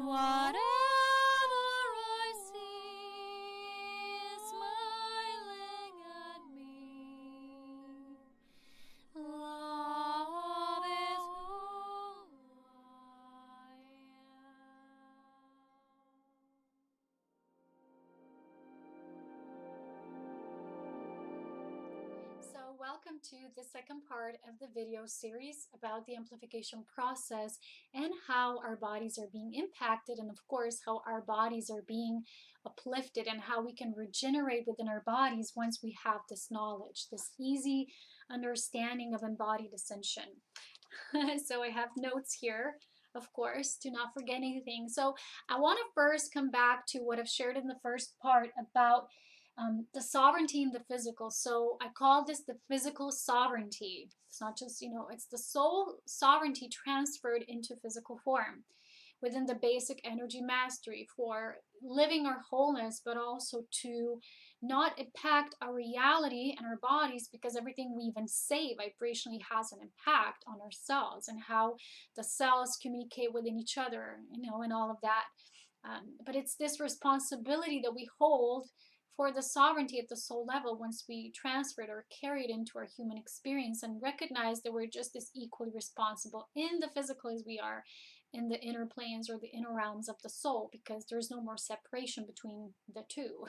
and whatever I see is smiling at me. Love is who I am. So welcome to the second part of the video series about the amplification process and how our bodies are being impacted, and of course how our bodies are being uplifted and how we can regenerate within our bodies once we have this knowledge, this easy understanding of embodied ascension. So I have notes here, of course, to not forget anything. So I want to first come back to what I've shared in the first part about the sovereignty in the physical. So I call this the physical sovereignty. It's not just, it's the soul sovereignty transferred into physical form within the basic energy mastery for living our wholeness, but also to not impact our reality and our bodies, because everything we even say vibrationally has an impact on our cells and how the cells communicate within each other, and all of that. But it's this responsibility that we hold for the sovereignty at the soul level once we transfer it or carry it into our human experience and recognize that we're just as equally responsible in the physical as we are in the inner planes or the inner realms of the soul, because there's no more separation between the two.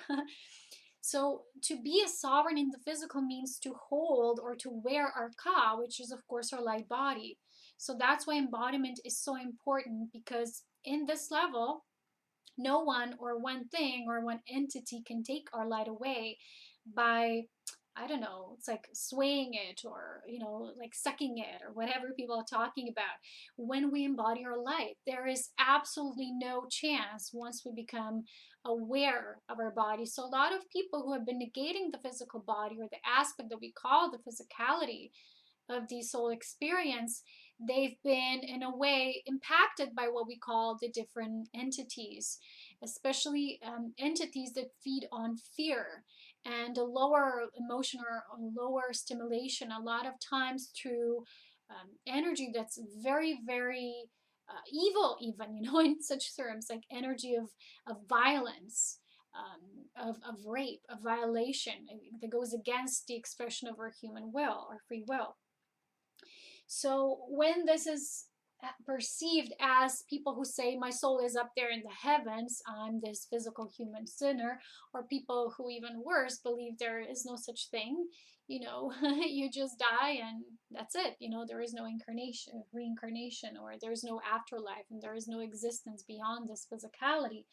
So to be a sovereign in the physical means to hold or to wear our ka, which is of course our light body. So that's why embodiment is so important, because in this level, no one or one thing or one entity can take our light away by, I don't know, it's like swaying it or, like sucking it or whatever people are talking about. When we embody our light, there is absolutely no chance once we become aware of our body. So a lot of people who have been negating the physical body or the aspect that we call the physicality of the soul experience, they've been in a way impacted by what we call the different entities, especially entities that feed on fear and a lower emotion or lower stimulation, a lot of times through energy that's very, very evil, even, in such terms, like energy of violence, of rape, of violation that goes against the expression of our human will or free will. So when this is perceived as people who say my soul is up there in the heavens, I'm this physical human sinner, or people who even worse believe there is no such thing, you just die and that's it, there is no reincarnation, or there's no afterlife and there is no existence beyond this physicality.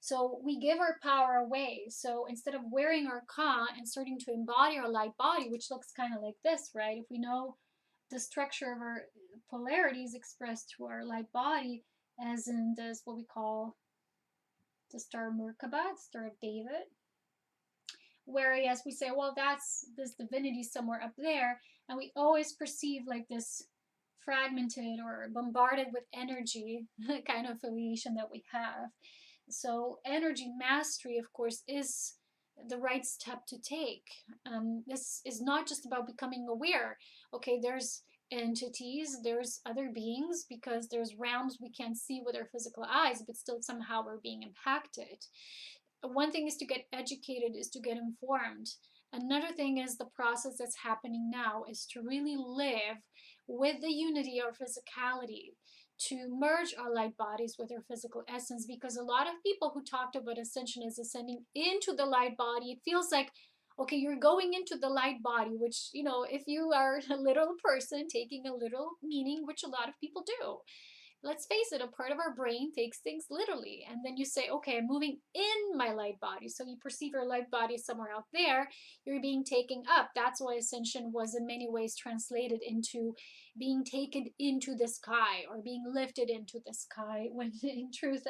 So we give our power away. So instead of wearing our ka and starting to embody our light body, which looks kind of like this, right? If we know the structure of our polarities expressed through our light body, as in this, what we call the star Merkaba, the Star of David. Whereas we say, well, that's this divinity somewhere up there, and we always perceive like this fragmented or bombarded with energy kind of affiliation that we have. So energy mastery, of course, is the right step to take. This is not just about becoming aware. Okay, there's entities, there's other beings, because there's realms we can't see with our physical eyes, but still somehow we're being impacted. One thing is to get educated, is to get informed. Another thing is the process that's happening now is to really live with the unity of physicality, to merge our light bodies with our physical essence, because a lot of people who talked about ascension as ascending into the light body, it feels like, okay, you're going into the light body, which, if you are a literal person taking a literal meaning, which a lot of people do. Let's face it, a part of our brain takes things literally. And then you say, okay, I'm moving in my light body. So you perceive your light body somewhere out there. You're being taken up. That's why ascension was in many ways translated into being taken into the sky or being lifted into the sky. When in truth,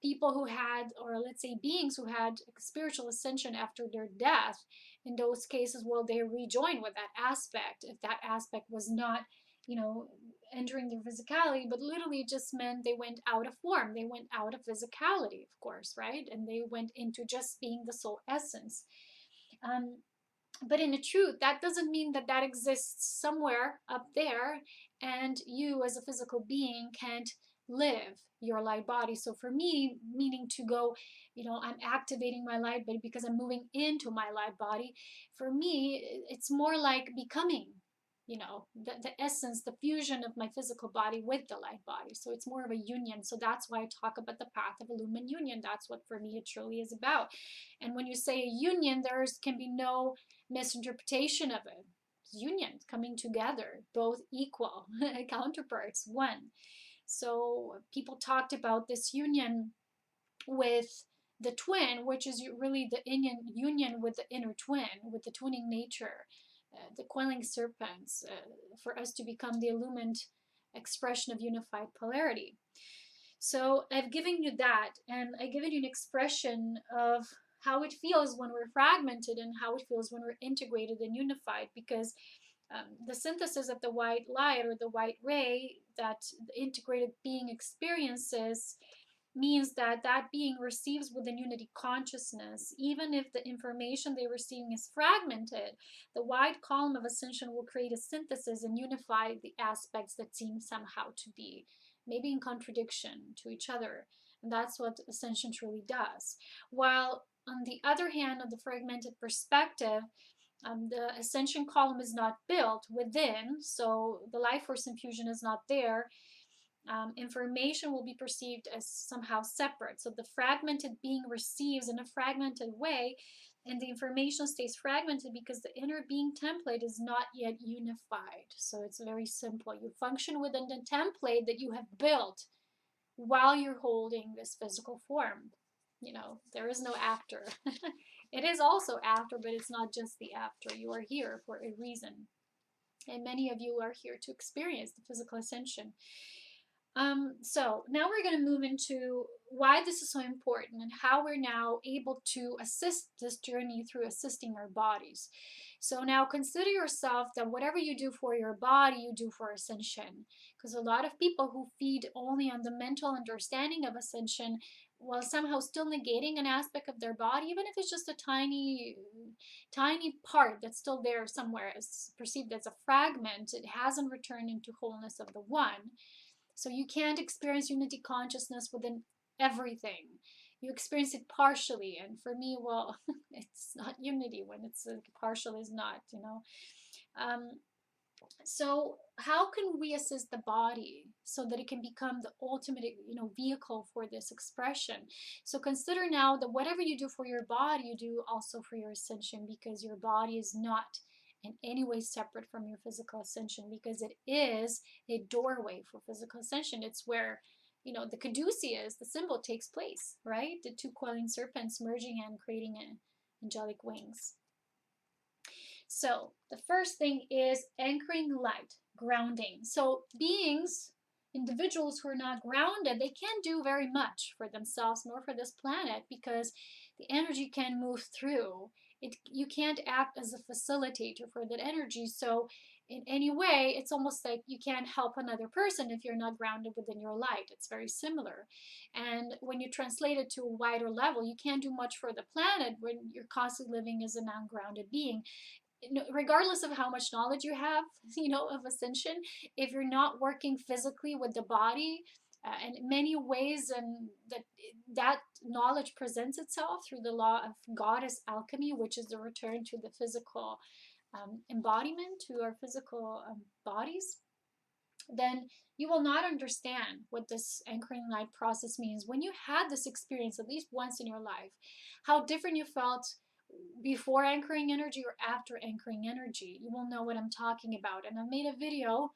people who had, or let's say beings who had spiritual ascension after their death, in those cases, well, they rejoined with that aspect. If that aspect was not entering their physicality, but literally it just meant they went out of form. They went out of physicality, of course, right? And they went into just being the soul essence. But in the truth, that doesn't mean that that exists somewhere up there and you as a physical being can't live your light body. So for me, meaning to go, I'm activating my light body because I'm moving into my light body. For me, it's more like becoming, the essence, the fusion of my physical body with the light body. So it's more of a union. So that's why I talk about the path of illumined union. That's what for me it truly is about. And when you say a union, there can be no misinterpretation of it. It's union, coming together, both equal counterparts, one. So people talked about this union with the twin, which is really the union with the inner twin, with the twinning nature, the coiling serpents, for us to become the illumined expression of unified polarity. So I've given you that, and I've given you an expression of how it feels when we're fragmented and how it feels when we're integrated and unified, because the synthesis of the white light or the white ray that the integrated being experiences means that that being receives within unity consciousness. Even if the information they're receiving is fragmented, the white column of ascension will create a synthesis and unify the aspects that seem somehow to be maybe in contradiction to each other. And that's what ascension truly does. While on the other hand, on the fragmented perspective, the ascension column is not built within, so the life force infusion is not there. Information will be perceived as somehow separate. So the fragmented being receives in a fragmented way, and the information stays fragmented because the inner being template is not yet unified. So it's very simple. You function within the template that you have built while you're holding this physical form. There is no after. It is also after, but it's not just the after. You are here for a reason. And many of you are here to experience the physical ascension. So now we're going to move into why this is so important and how we're now able to assist this journey through assisting our bodies. So now consider yourself that whatever you do for your body, you do for ascension. Because a lot of people who feed only on the mental understanding of ascension, while somehow still negating an aspect of their body, even if it's just a tiny part that's still there somewhere, is perceived as a fragment, it hasn't returned into wholeness of the one. So you can't experience unity consciousness within everything. You experience it partially. And for me, well, it's not unity when it's partial is not, So how can we assist the body so that it can become the ultimate, vehicle for this expression? So consider now that whatever you do for your body, you do also for your ascension, because your body is not in any way separate from your physical ascension, because it is a doorway for physical ascension. It's where, the caduceus, the symbol, takes place, right? The two coiling serpents merging and creating angelic wings. So the first thing is anchoring light, grounding. So beings, individuals who are not grounded, they can't do very much for themselves nor for this planet, because the energy can move through. You can't act as a facilitator for that energy. So in any way, it's almost like you can't help another person if you're not grounded within your light. It's very similar. And when you translate it to a wider level, you can't do much for the planet when you're constantly living as an ungrounded being. Regardless of how much knowledge you have, of ascension, if you're not working physically with the body, and in many ways, and that knowledge presents itself through the law of goddess alchemy, which is the return to the physical embodiment, to our physical bodies, then you will not understand what this anchoring light process means. When you had this experience at least once in your life, how different you felt before anchoring energy or after anchoring energy, you will know what I'm talking about. And I made a video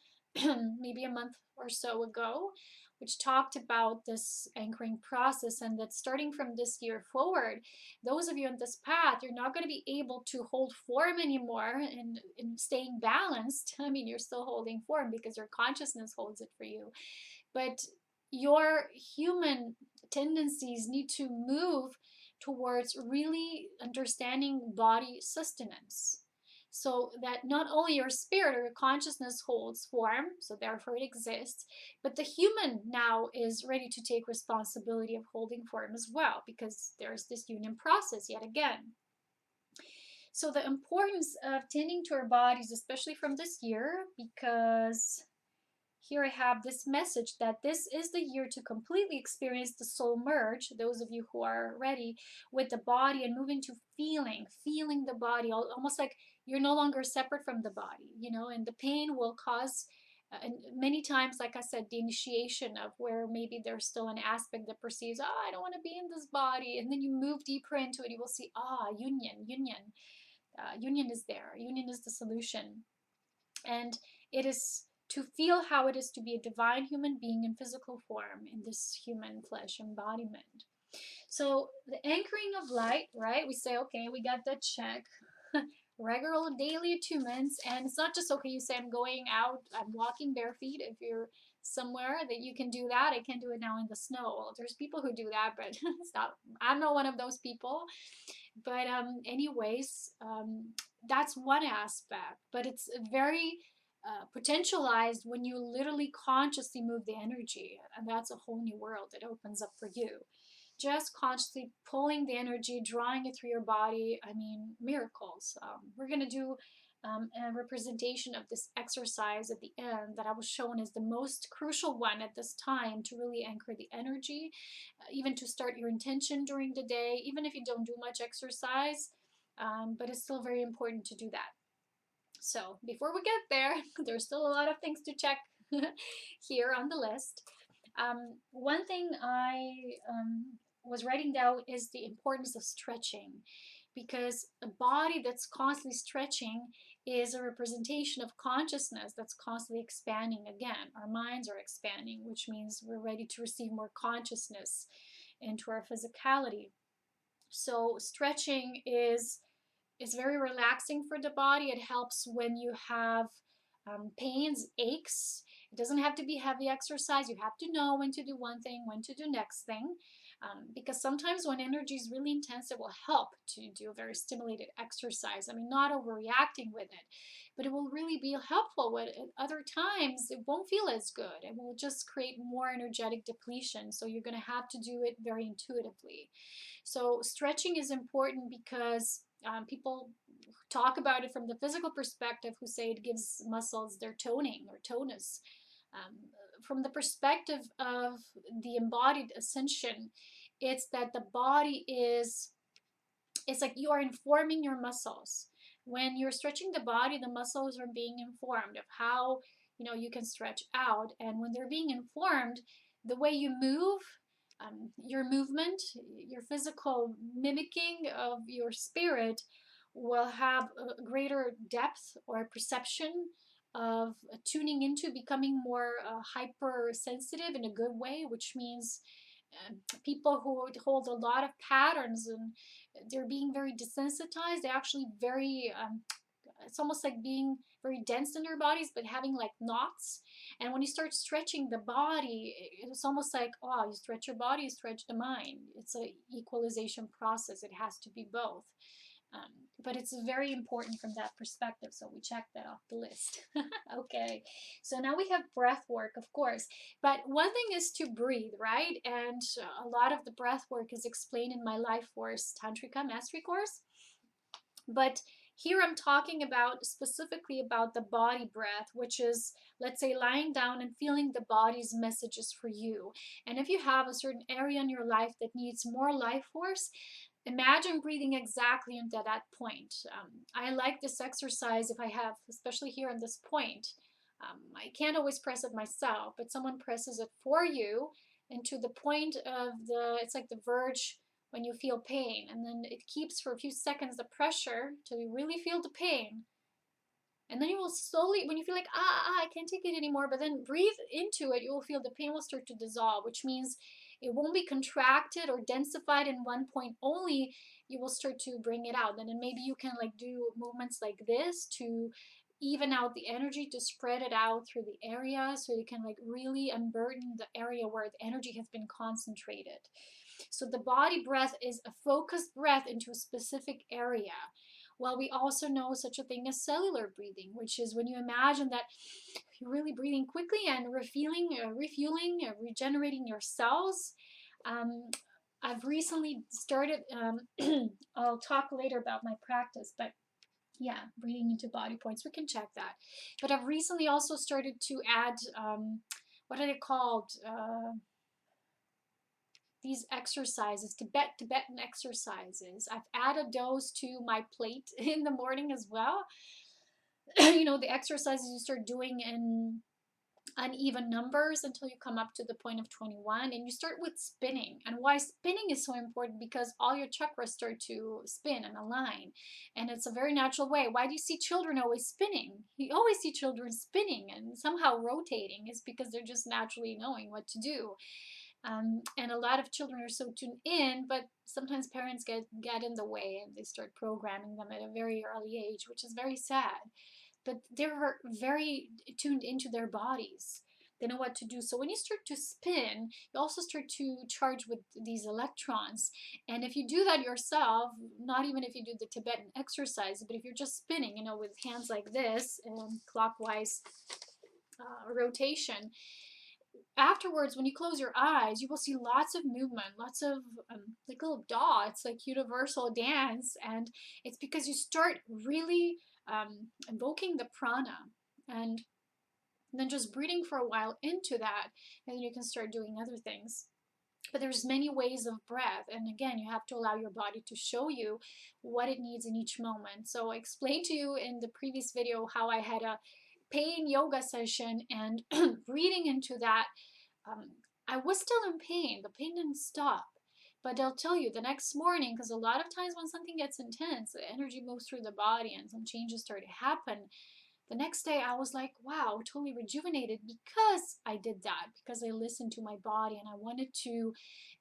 maybe a month or so ago, which talked about this anchoring process, and that starting from this year forward, those of you on this path, you're not going to be able to hold form anymore and staying balanced. I mean, you're still holding form because your consciousness holds it for you, but your human tendencies need to move towards really understanding body sustenance, so that not only your spirit or your consciousness holds form, so therefore it exists, but the human now is ready to take responsibility of holding form as well, because there's this union process yet again. So the importance of tending to our bodies, especially from this year, because here I have this message that this is the year to completely experience the soul merge, those of you who are ready, with the body, and move into feeling the body, almost like you're no longer separate from the body, you know, and the pain will cause, and many times, like I said, the initiation of where maybe there's still an aspect that perceives, oh, I don't want to be in this body. And then you move deeper into it, you will see, union is there. Union is the solution. And it is to feel how it is to be a divine human being in physical form in this human flesh embodiment. So the anchoring of light, right? We say, okay, we got that check. Regular daily attunements, and it's not just okay. You say, I'm going out, I'm walking bare feet. If you're somewhere that you can do that, I can do it now in the snow. Well, there's people who do that, but it's not. I'm not one of those people. But anyways, that's one aspect. But it's very potentialized when you literally consciously move the energy, and that's a whole new world that opens up for you. Just consciously pulling the energy, drawing it through your body. I mean, miracles. We're going to do a representation of this exercise at the end that I was shown as the most crucial one at this time to really anchor the energy, even to start your intention during the day, even if you don't do much exercise, but it's still very important to do that. So before we get there, there's still a lot of things to check here on the list. One thing I was writing down is the importance of stretching, because a body that's constantly stretching is a representation of consciousness that's constantly expanding. Again, our minds are expanding, which means we're ready to receive more consciousness into our physicality. So stretching is very relaxing for the body. It helps when you have pains, aches. It doesn't have to be heavy exercise. You have to know when to do one thing, when to do next thing. Because sometimes when energy is really intense, it will help to do a very stimulated exercise. I mean, not overreacting with it, but it will really be helpful. With other times, it won't feel as good. It will just create more energetic depletion. So you're going to have to do it very intuitively. So stretching is important because people talk about it from the physical perspective, who say it gives muscles their toning or tonus. From the perspective of the embodied ascension, it's that the body is, it's like you are informing your muscles. When you're stretching the body, the muscles are being informed of how, you know, you can stretch out. And when they're being informed, the way you move, your movement, your physical mimicking of your spirit will have a greater depth or perception of tuning into becoming more hypersensitive in a good way, which means people who hold a lot of patterns and they're being very desensitized, they're actually very, it's almost like being very dense in their bodies, but having like knots. And when you start stretching the body, it's almost like, oh, you stretch your body, you stretch the mind. It's an equalization process. It has to be both. But it's very important from that perspective, so we check that off the list. Okay, so now we have breath work, of course, but one thing is to breathe, right? And a lot of the breath work is explained in my Life Force Tantrika Mastery course, but here I'm talking about specifically about the body breath, which is, let's say, lying down and feeling the body's messages for you. And if you have a certain area in your life that needs more life force, imagine breathing exactly into that point. I like this exercise if I have, especially here on this point. I can't always press it myself, but someone presses it for you into the point of the, it's like the verge when you feel pain. And then it keeps for a few seconds the pressure till you really feel the pain. And then you will slowly, when you feel like, I can't take it anymore, but then breathe into it, you will feel the pain will start to dissolve, which means it won't be contracted or densified in one point only. You will start to bring it out. And then maybe you can like do movements like this to even out the energy, to spread it out through the area so you can like really unburden the area where the energy has been concentrated. So the body breath is a focused breath into a specific area. Well, we also know such a thing as cellular breathing, which is when you imagine that you're really breathing quickly and refueling, regenerating your cells. I've recently started, I'll talk later about my practice, but Yeah, breathing into body points. We can check that. But I've recently also started to add, what are they called? These exercises, Tibetan exercises. I've added those to my plate in the morning as well. You know, the exercises you start doing in uneven numbers until you come up to the point of 21, and you start with spinning. And why spinning is so important, because all your chakras start to spin and align, and it's a very natural way. Why do you see children always spinning? You always see children spinning and somehow rotating. Is because they're just naturally knowing what to do. And a lot of children are so tuned in, but sometimes parents get in the way and they start programming them at a very early age, which is very sad. But they're very tuned into their bodies. They know what to do. So when you start to spin, you also start to charge with these electrons. And if you do that yourself, not even if you do the Tibetan exercise, but if you're just spinning, you know, with hands like this and clockwise rotation, afterwards, when you close your eyes, you will see lots of movement, lots of like little dots, like universal dance. And it's because you start really invoking the prana, and then just breathing for a while into that, and then you can start doing other things. But there's many ways of breath, and again, you have to allow your body to show you what it needs in each moment. So I explained to you in the previous video how I had a pain yoga session, and breathing into that, I was still in pain. The pain didn't stop. But I'll tell you, the next morning, because a lot of times when something gets intense, the energy moves through the body and some changes start to happen. The next day, I was like, wow, totally rejuvenated, because I did that, because I listened to my body, and I wanted to,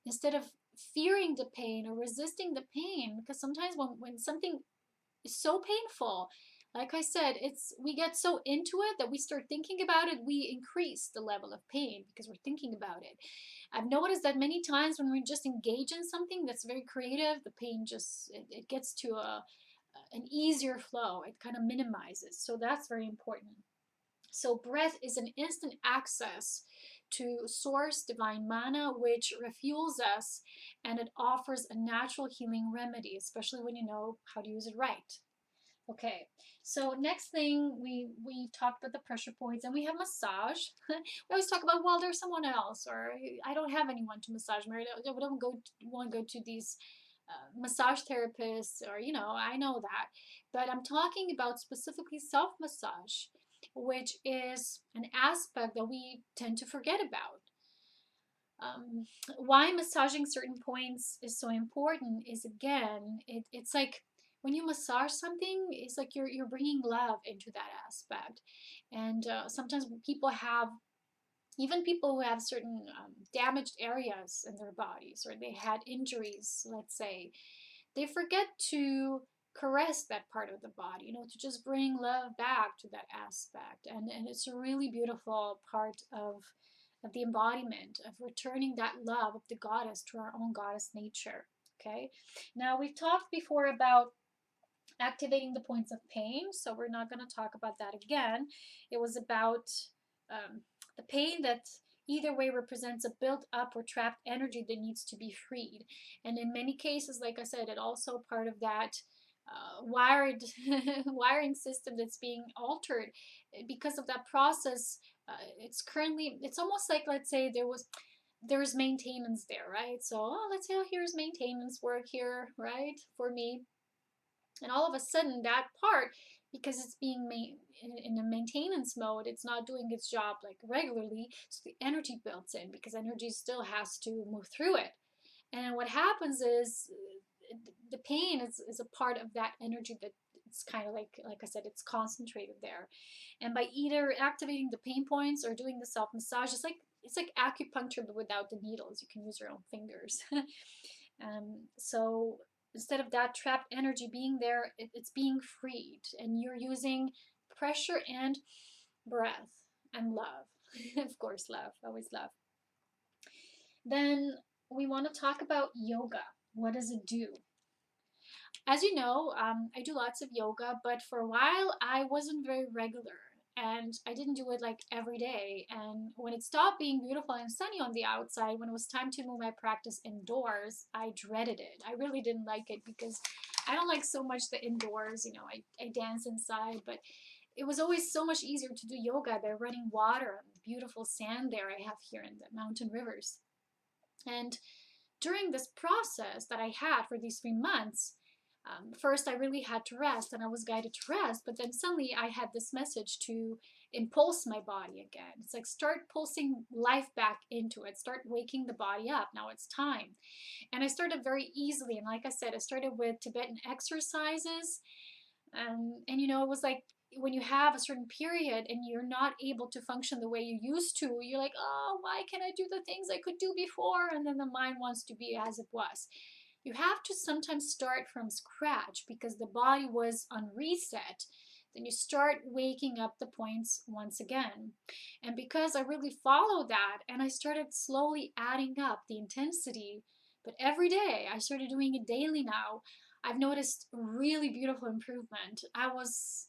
instead of fearing the pain or resisting the pain, because sometimes when something is so painful, like I said, we get so into it that we start thinking about it. We increase the level of pain because we're thinking about it. I've noticed that many times when we just engage in something that's very creative, the pain just it gets to an easier flow. It kind of minimizes. So that's very important. So breath is an instant access to source divine mana, which refuels us, and it offers a natural healing remedy, especially when you know how to use it right. Okay, so next thing, we talked about the pressure points, and we have massage. We always talk about, well, there's someone else, or I don't have anyone to massage me. We don't want to go to these massage therapists, or you know, I know that, but I'm talking about specifically self massage, which is an aspect that we tend to forget about. Why massaging certain points is so important is, again, it's like when you massage something, it's like you're bringing love into that aspect. And sometimes people have, even people who have certain damaged areas in their bodies, or they had injuries, let's say, they forget to caress that part of the body, you know, to just bring love back to that aspect. And it's a really beautiful part of the embodiment, of returning that love of the goddess to our own goddess nature. Okay, now we've talked before about activating the points of pain, so we're not going to talk about that again. It was about the pain that either way represents a built up or trapped energy that needs to be freed. And in many cases, like I said, it also part of that wiring system that's being altered because of that process. It's almost like, let's say there's maintenance there, right? So let's say, oh, here's maintenance work here, right, for me. And all of a sudden that part, because it's being in a maintenance mode, it's not doing its job like regularly, so the energy builds in, because energy still has to move through it. And what happens is the pain is a part of that energy that it's kind of like I said, it's concentrated there. And by either activating the pain points or doing the self massage, it's like acupuncture but without the needles. You can use your own fingers. So instead of that trapped energy being there, it's being freed, and you're using pressure and breath and love. Of course, love, always love. Then we want to talk about yoga. What does it do? As you know, I do lots of yoga, but for a while I wasn't very regular. and I didn't do it like every day. And when it stopped being beautiful and sunny on the outside, when it was time to move my practice indoors, I dreaded it. I really didn't like it because I don't like so much the indoors. You know, I dance inside, but it was always so much easier to do yoga by running water on the beautiful sand there I have here in the mountain rivers. And during this process that I had for these 3 months, first I really had to rest and I was guided to rest, but then suddenly I had this message to impulse my body again. It's like start pulsing life back into it, start waking the body up. Now it's time. And I started very easily. And like I said, I started with Tibetan exercises. And you know, it was like when you have a certain period and you're not able to function the way you used to, you're like, oh, why can't I do the things I could do before? And then the mind wants to be as it was. You have to sometimes start from scratch because the body was on reset. Then you start waking up the points once again. And because I really followed that and I started slowly adding up the intensity, but every day I started doing it daily now, I've noticed really beautiful improvement. I was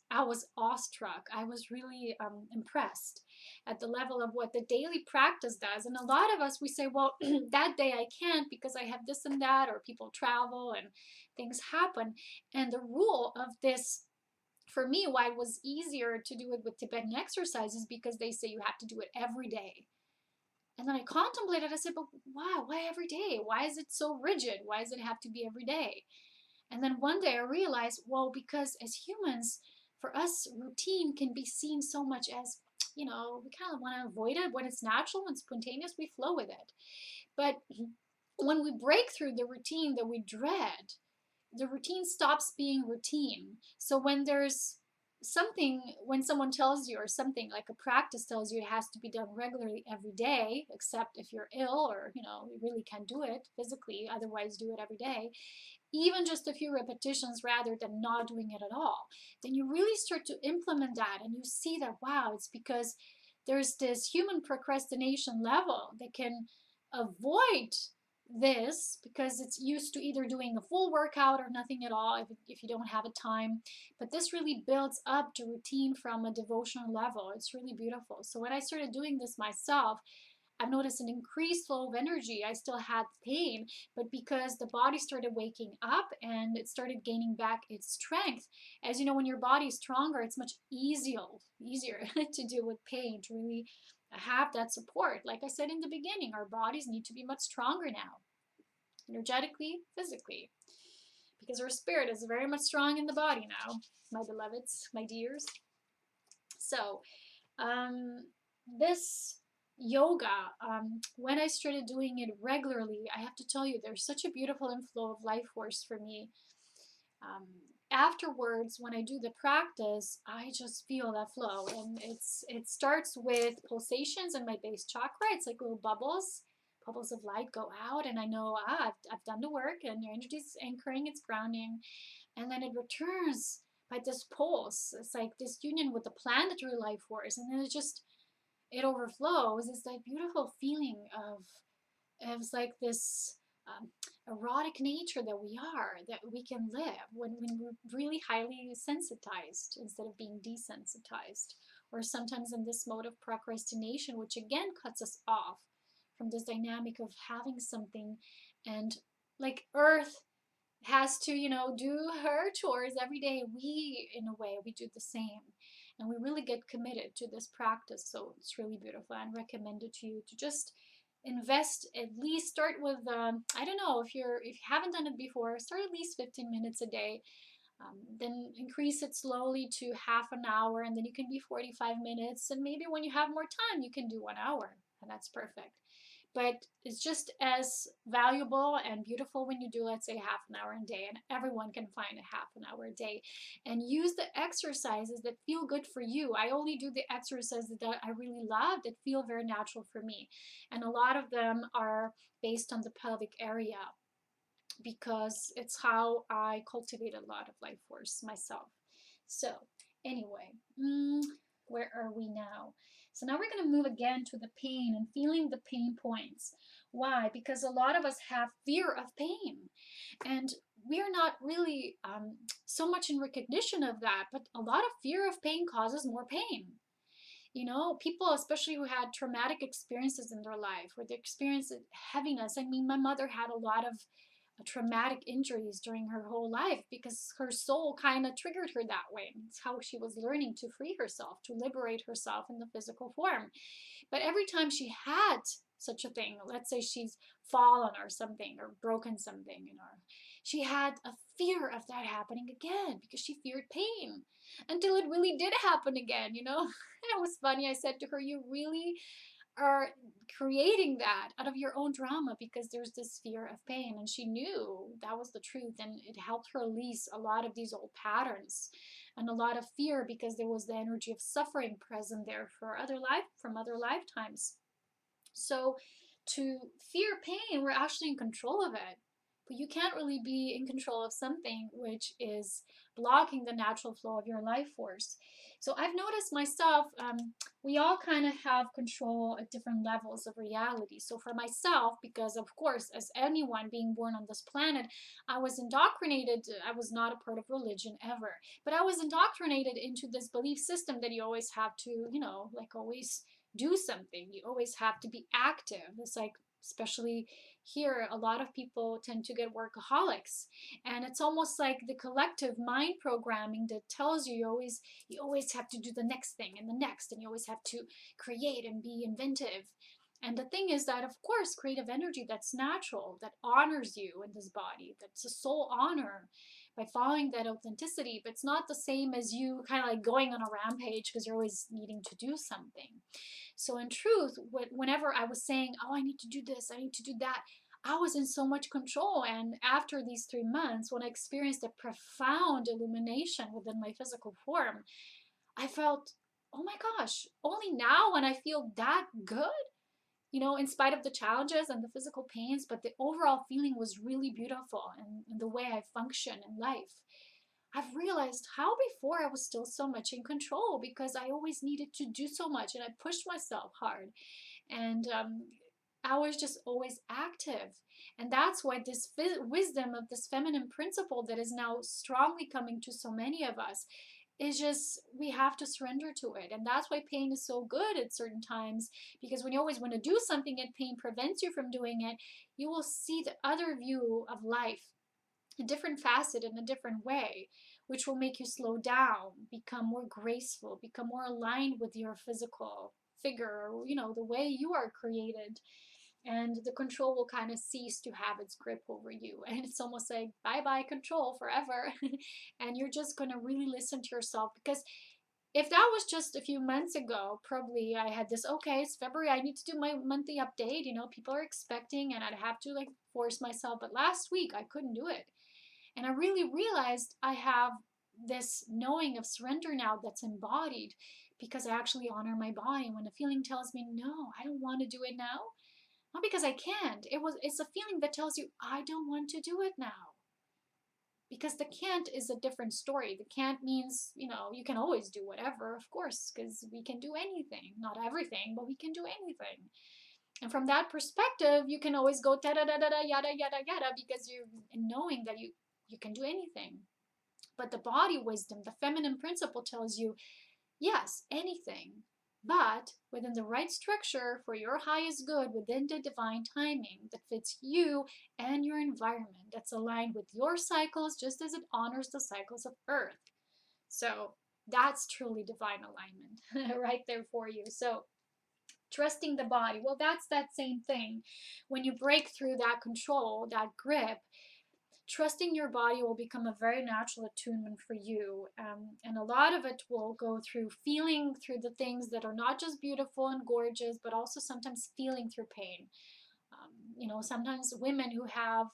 awestruck. I was really impressed at the level of what the daily practice does. And a lot of us, we say, well, that day I can't because I have this and that, or people travel and things happen. And the rule of this, for me, why it was easier to do it with Tibetan exercises, because they say you have to do it every day. And then I contemplated, I said, but why every day? Why is it so rigid? Why does it have to be every day? And then one day I realized, well, because as humans, for us, routine can be seen so much as, you know, we kind of want to avoid it. When it's natural and spontaneous, we flow with it. But when we break through the routine that we dread, the routine stops being routine. So when there's something, when someone tells you, or something like a practice tells you it has to be done regularly every day, except if you're ill or, you know, you really can't do it physically, otherwise do it every day, even just a few repetitions rather than not doing it at all, then you really start to implement that and you see that, wow, it's because there's this human procrastination level that can avoid this because it's used to either doing a full workout or nothing at all if you don't have a time. But this really builds up the routine from a devotional level. It's really beautiful. So when I started doing this myself, I've noticed an increased flow of energy. I still had pain, but because the body started waking up and it started gaining back its strength. As you know, when your body is stronger, it's much easier to deal with pain, to really have that support. Like I said in the beginning, our bodies need to be much stronger now, energetically, physically, because our spirit is very much strong in the body now, my beloveds, my dears. So, this yoga, when I started doing it regularly, I have to tell you, there's such a beautiful inflow of life force for me. Afterwards, when I do the practice, I just feel that flow, and it starts with pulsations in my base chakra. It's like little bubbles of light go out, and I know, I've done the work, and your energy is anchoring, it's grounding, and then it returns by this pulse. It's like this union with the planetary life force, and then it overflows. It's that beautiful feeling of it's like this erotic nature that we are, that we can live when we're really highly sensitized instead of being desensitized, or sometimes in this mode of procrastination, which again cuts us off from this dynamic of having something. And like Earth has to, you know, do her chores every day, we, in a way, we do the same. And we really get committed to this practice. So it's really beautiful. I recommend it to you to just invest, at least start with, I don't know, if you haven't done it before, start at least 15 minutes a day. Then increase it slowly to half an hour, and then you can be 45 minutes. And maybe when you have more time, you can do 1 hour, and that's perfect. But it's just as valuable and beautiful when you do, let's say, half an hour a day, and everyone can find a half an hour a day. And use the exercises that feel good for you. I only do the exercises that I really love, that feel very natural for me. And a lot of them are based on the pelvic area, because it's how I cultivate a lot of life force myself. So anyway, where are we now? So now we're going to move again to the pain and feeling the pain points. Why? Because a lot of us have fear of pain, and we are not really so much in recognition of that, but a lot of fear of pain causes more pain. You know, people, especially who had traumatic experiences in their life, where they experienced heaviness. I mean, my mother had a lot of traumatic injuries during her whole life because her soul kind of triggered her that way. It's how she was learning to free herself, to liberate herself in the physical form. But every time she had such a thing, let's say she's fallen or something or broken something, you know, she had a fear of that happening again because she feared pain until it really did happen again, you know. It was funny. I said to her, you really are creating that out of your own drama because there's this fear of pain. And she knew that was the truth. And it helped her release a lot of these old patterns and a lot of fear because there was the energy of suffering present there from other lifetimes. So to fear pain, we're actually in control of it. But you can't really be in control of something which is blocking the natural flow of your life force. So I've noticed myself, we all kind of have control at different levels of reality. So for myself, because of course, as anyone being born on this planet, I was indoctrinated. I was not a part of religion ever, but I was indoctrinated into this belief system that you always have to, you know, like always do something. You always have to be active. It's like, especially here, a lot of people tend to get workaholics, and it's almost like the collective mind programming that tells you you always have to do the next thing and the next, and you always have to create and be inventive. And the thing is that, of course, creative energy that's natural, that honors you in this body, that's a soul honor by following that authenticity, but it's not the same as you kind of like going on a rampage because you're always needing to do something. So in truth, whenever I was saying, oh, I need to do this, I need to do that, I was in so much control. And after these 3 months, when I experienced a profound illumination within my physical form, I felt, oh my gosh, only now when I feel that good, you know, in spite of the challenges and the physical pains, but the overall feeling was really beautiful, and the way I function in life. I've realized how before I was still so much in control because I always needed to do so much and I pushed myself hard. And I was just always active. And that's why this wisdom of this feminine principle that is now strongly coming to so many of us is just, we have to surrender to it. And that's why pain is so good at certain times, because when you always want to do something and pain prevents you from doing it, you will see the other view of life, a different facet in a different way, which will make you slow down, become more graceful, become more aligned with your physical figure, or, you know, the way you are created. And the control will kind of cease to have its grip over you. And it's almost like bye-bye control forever. And you're just going to really listen to yourself, because if that was just a few months ago, probably I had this, okay, it's February, I need to do my monthly update, you know, people are expecting, and I'd have to like force myself. But last week I couldn't do it. And I really realized I have this knowing of surrender now that's embodied because I actually honor my body. When a feeling tells me, no, I don't want to do it now, not because I can't. It's a feeling that tells you, I don't want to do it now. Because the can't is a different story. The can't means, you know, you can always do whatever, of course, because we can do anything. Not everything, but we can do anything. And from that perspective, you can always go da da da da da yada yada yada, because you're knowing that you can do anything. But the body wisdom, the feminine principle, tells you, yes, anything, but within the right structure for your highest good, within the divine timing that fits you and your environment, that's aligned with your cycles, just as it honors the cycles of Earth. So that's truly divine alignment right there for you. So trusting the body, well, that's that same thing. When you break through that control, that grip, trusting your body will become a very natural attunement for you. And a lot of it will go through feeling through the things that are not just beautiful and gorgeous, but also sometimes feeling through pain. You know, sometimes women who have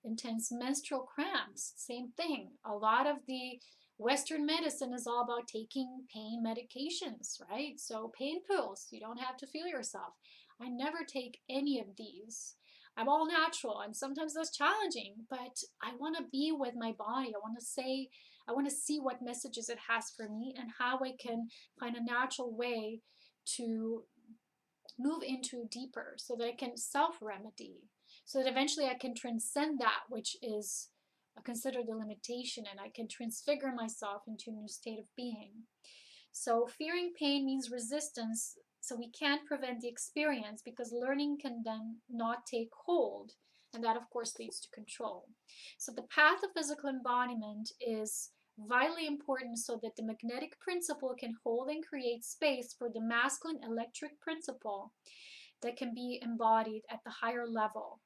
intense menstrual cramps, same thing. A lot of the Western medicine is all about taking pain medications, right? So pain pills, you don't have to feel yourself. I never take any of these. I'm all natural, and sometimes that's challenging, but I want to be with my body. I want to see what messages it has for me and how I can find a natural way to move into deeper so that I can self-remedy, so that eventually I can transcend that which is considered a limitation, and I can transfigure myself into a new state of being. So fearing pain means resistance. So we can't prevent the experience because learning can then not take hold. And that, of course, leads to control. So the path of physical embodiment is vitally important so that the magnetic principle can hold and create space for the masculine electric principle that can be embodied at the higher level.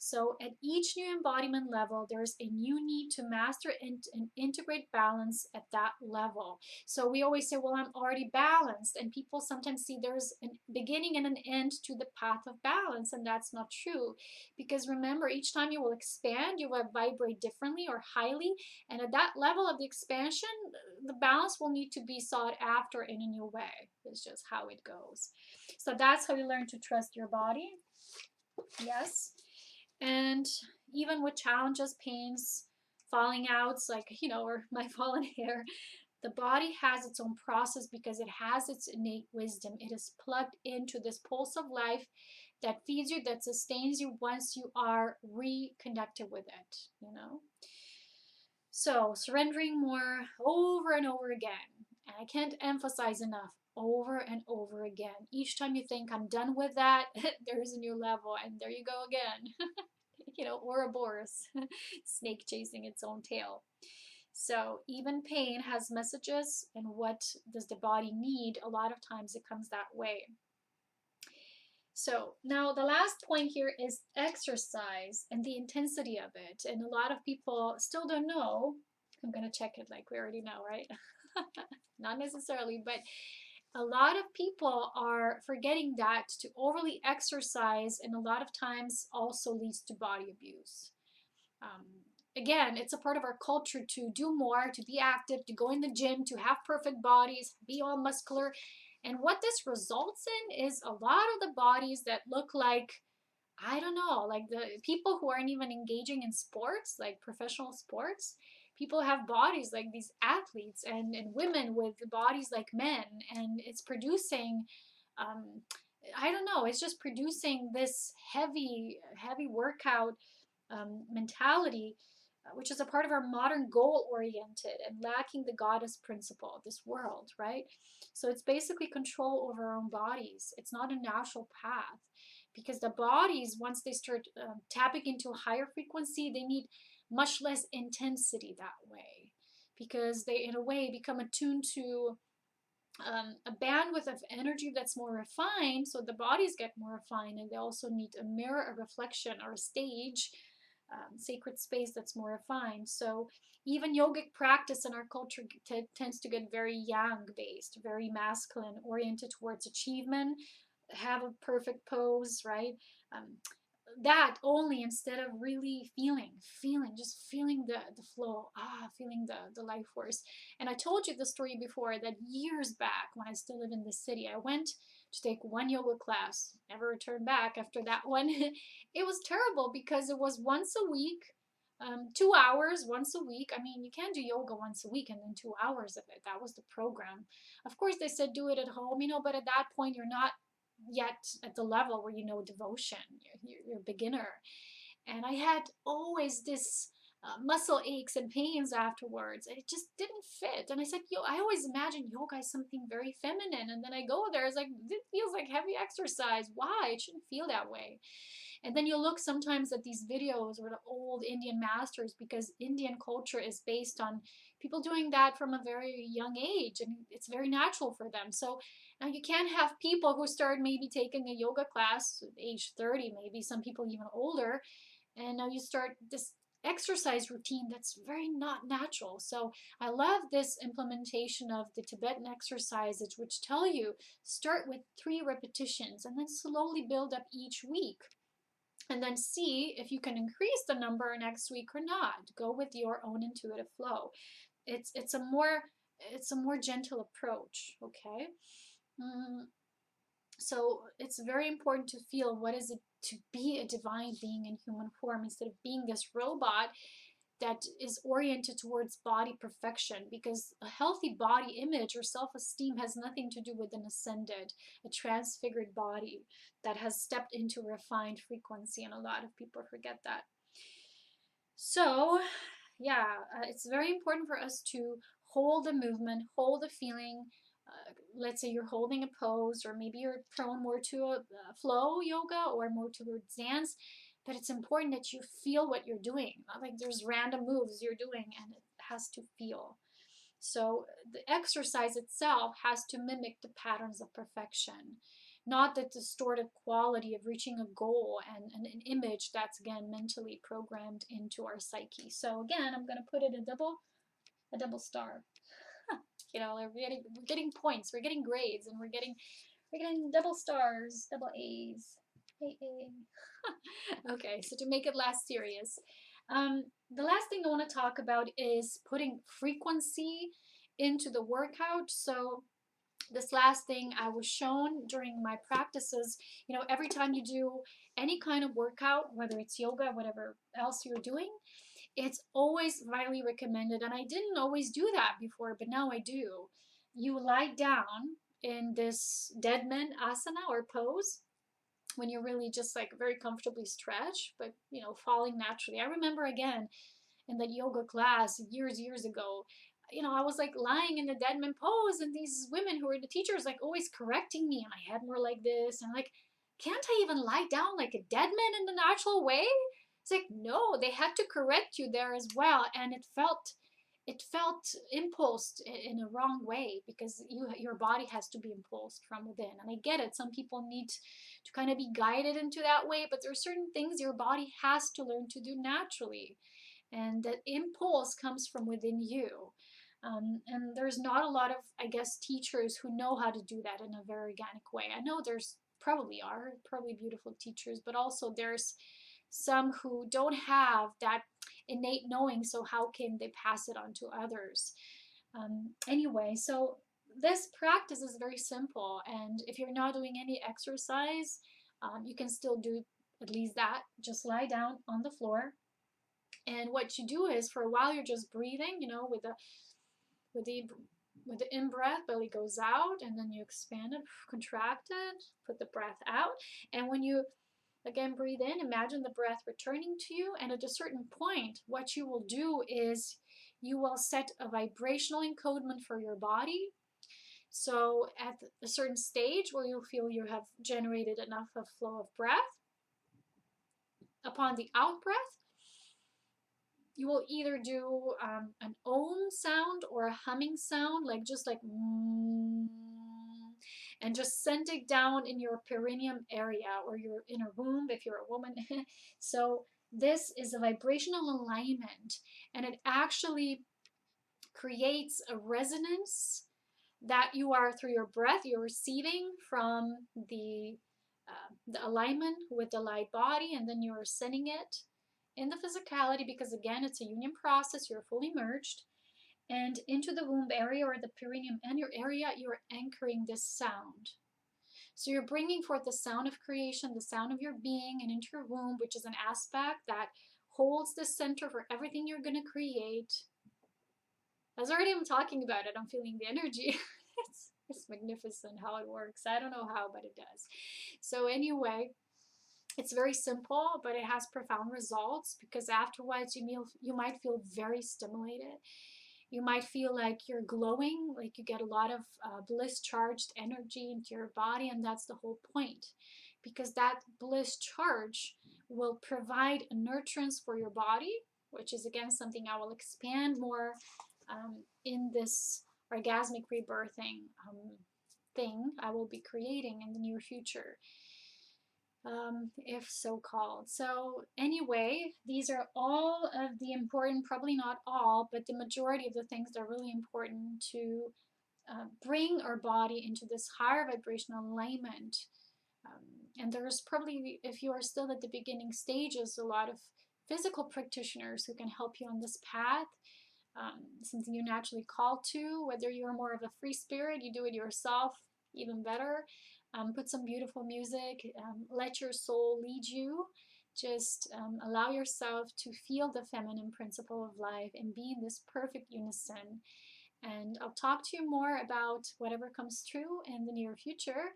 So at each new embodiment level, there's a new need to master and integrate balance at that level. So we always say, well, I'm already balanced. And people sometimes see there's a beginning and an end to the path of balance. And that's not true. Because remember, each time you will expand, you will vibrate differently or highly. And at that level of the expansion, the balance will need to be sought after in a new way. It's just how it goes. So that's how you learn to trust your body. Yes. And even with challenges, pains, falling outs, like, or my fallen hair, the body has its own process because it has its innate wisdom. It is plugged into this pulse of life that feeds you, that sustains you once you are reconnected with it. So surrendering more over and over again. And I can't emphasize enough, over and over again. Each time you think I'm done with that, there's a new level, and there you go again. Ouroboros, snake chasing its own tail. So even pain has messages, and what does the body need? A lot of times it comes that way. So now the last point here is exercise and the intensity of it. And a lot of people still don't know. I'm going to check it like we already know, right? Not necessarily, but a lot of people are forgetting that to overly exercise, and a lot of times also leads to body abuse. Again, it's a part of our culture to do more, to be active, to go in the gym, to have perfect bodies, be all muscular. And what this results in is a lot of the bodies that look like, I don't know, like the people who aren't even engaging in sports, like professional sports. People have bodies like these athletes, and women with bodies like men, and it's producing, I don't know, it's just producing this heavy workout mentality, which is a part of our modern goal-oriented and lacking the goddess principle of this world, right? So it's basically control over our own bodies. It's not a natural path, because the bodies, once they start tapping into a higher frequency, they need much less intensity that way, because they, in a way, become attuned to a bandwidth of energy that's more refined. So the bodies get more refined, and they also need a mirror, a reflection, or a stage, sacred space that's more refined. So even yogic practice in our culture tends to get very yang based, very masculine, oriented towards achievement, have a perfect pose, right? That only, instead of really just feeling the flow, feeling the life force. And I told you the story before that years back, when I still live in the city, I went to take one yoga class, never returned back after that one. It was terrible because it was once a week, 2 hours once a week. I mean, you can't do yoga once a week and then 2 hours of it. That was the program. Of course, they said do it at home, but at that point, you're not yet at the level where you know devotion. You're a beginner. And I had always this muscle aches and pains afterwards. It just didn't fit. And I said, I always imagine yoga is something very feminine. And then I go there, it's like, it feels like heavy exercise. Why? It shouldn't feel that way. And then you look sometimes at these videos or the old Indian masters, because Indian culture is based on people doing that from a very young age, and it's very natural for them. So now you can't have people who start maybe taking a yoga class at age 30, maybe some people even older, and now you start this exercise routine that's very not natural. So I love this implementation of the Tibetan exercises, which tell you start with 3 repetitions and then slowly build up each week, and then see if you can increase the number next week or not. Go with your own intuitive flow. It's a more gentle approach. Okay. So it's very important to feel what is it to be a divine being in human form, instead of being this robot that is oriented towards body perfection, because a healthy body image or self-esteem has nothing to do with an ascended, a transfigured body that has stepped into a refined frequency, and a lot of people forget that. So yeah, it's very important for us to hold the movement, hold the feeling, let's say you're holding a pose, or maybe you're prone more to a flow yoga or more towards dance, but it's important that you feel what you're doing. Not like there's random moves you're doing and it has to feel. So the exercise itself has to mimic the patterns of perfection, not the distorted quality of reaching a goal and an image that's again mentally programmed into our psyche. So again, I'm going to put it a double star. You know, we're getting points, we're getting grades, and we're getting double stars, double A's. Okay, so to make it less serious, the last thing I want to talk about is putting frequency into the workout. So this last thing I was shown during my practices, you know, every time you do any kind of workout, whether it's yoga, whatever else you're doing, it's always highly recommended, and I didn't always do that before, but now I do. You lie down in this dead man asana or pose when you're really just like very comfortably stretched, but you know, falling naturally. I remember again in that yoga class years ago, you know, I was like lying in the dead man pose, and these women who were the teachers like always correcting me, and I had more like this, and like, can't I even lie down like a dead man in the natural way? It's like, no, they had to correct you there as well, and it felt impulsed in a wrong way, because your body has to be impulsed from within. And I get it, some people need to kind of be guided into that way, but there are certain things your body has to learn to do naturally, and that impulse comes from within you. And there's not a lot of, I guess, teachers who know how to do that in a very organic way. I know there's probably beautiful teachers, but also there's some who don't have that innate knowing, so how can they pass it on to others? Anyway, so this practice is very simple, and if you're not doing any exercise, you can still do at least that. Just lie down on the floor, and what you do is for a while you're just breathing, you know, with the in-breath, belly goes out, and then you expand it, contract it, put the breath out. And when you again breathe in, imagine the breath returning to you, and at a certain point, what you will do is you will set a vibrational encodement for your body. So at a certain stage where you feel you have generated enough of flow of breath, upon the out breath, you will either do an om sound or a humming sound, like just like and just send it down in your perineum area or your inner womb if you're a woman. So this is a vibrational alignment, and it actually creates a resonance that you are, through your breath, you're receiving from the alignment with the light body, and then you're sending it in the physicality, because again, it's a union process, you're fully merged, and into the womb area or the perineum and your area, you're anchoring this sound. So you're bringing forth the sound of creation, the sound of your being, and into your womb, which is an aspect that holds the center for everything you're going to create. As already I'm talking about it, I'm feeling the energy. It's magnificent how it works. I don't know how, but it does. So anyway, it's very simple, but it has profound results, because afterwards you might feel very stimulated. You might feel like you're glowing, like you get a lot of bliss-charged energy into your body, and that's the whole point, because that bliss charge will provide a nurturance for your body, which is again something I will expand more in this orgasmic rebirthing thing I will be creating in the near future. If so called. So anyway, these are all of the important, probably not all, but the majority of the things that are really important to bring our body into this higher vibrational alignment. And there's probably, if you are still at the beginning stages, a lot of physical practitioners who can help you on this path. Something you naturally call to, whether you're more of a free spirit, you do it yourself, even better. Put some beautiful music, let your soul lead you. Just allow yourself to feel the feminine principle of life and be in this perfect unison. And I'll talk to you more about whatever comes true in the near future.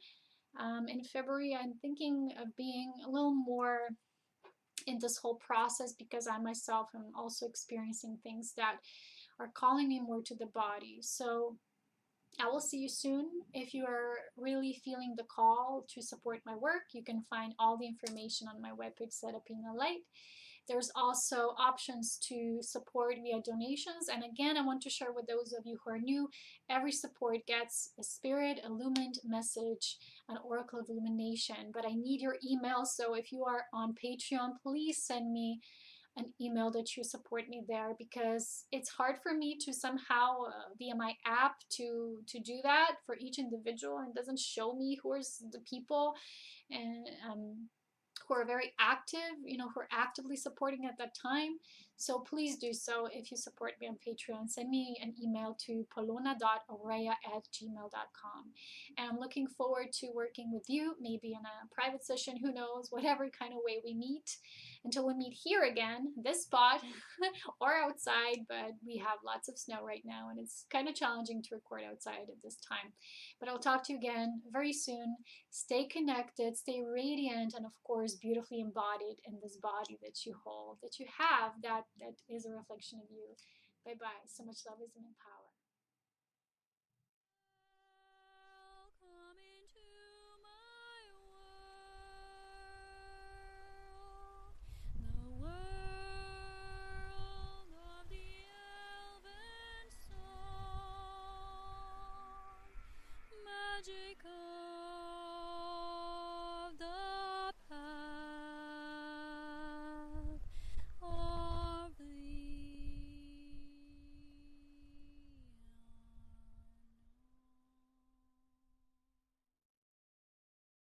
In February, I'm thinking of being a little more in this whole process, because I myself am also experiencing things that are calling me more to the body. So I will see you soon. If you are really feeling the call to support my work, you can find all the information on my webpage, Set Up in a Light. There's also options to support via donations. And again, I want to share with those of you who are new, every support gets a spirit illumined message, an oracle of illumination. But I need your email. So if you are on Patreon, please send me an email that you support me there, because it's hard for me to somehow via my app to do that for each individual, and doesn't show me who's the people and who are very active, who are actively supporting at that time. So please do so. If you support me on Patreon, send me an email to polona.aurea@gmail.com. And I'm looking forward to working with you, maybe in a private session, who knows, whatever kind of way we meet. Until we meet here again, this spot, or outside, but we have lots of snow right now, and it's kind of challenging to record outside at this time. But I'll talk to you again very soon. Stay connected, stay radiant, and of course, beautifully embodied in this body that you hold, that you have, that is a reflection of you. Bye-bye. So much love is in power.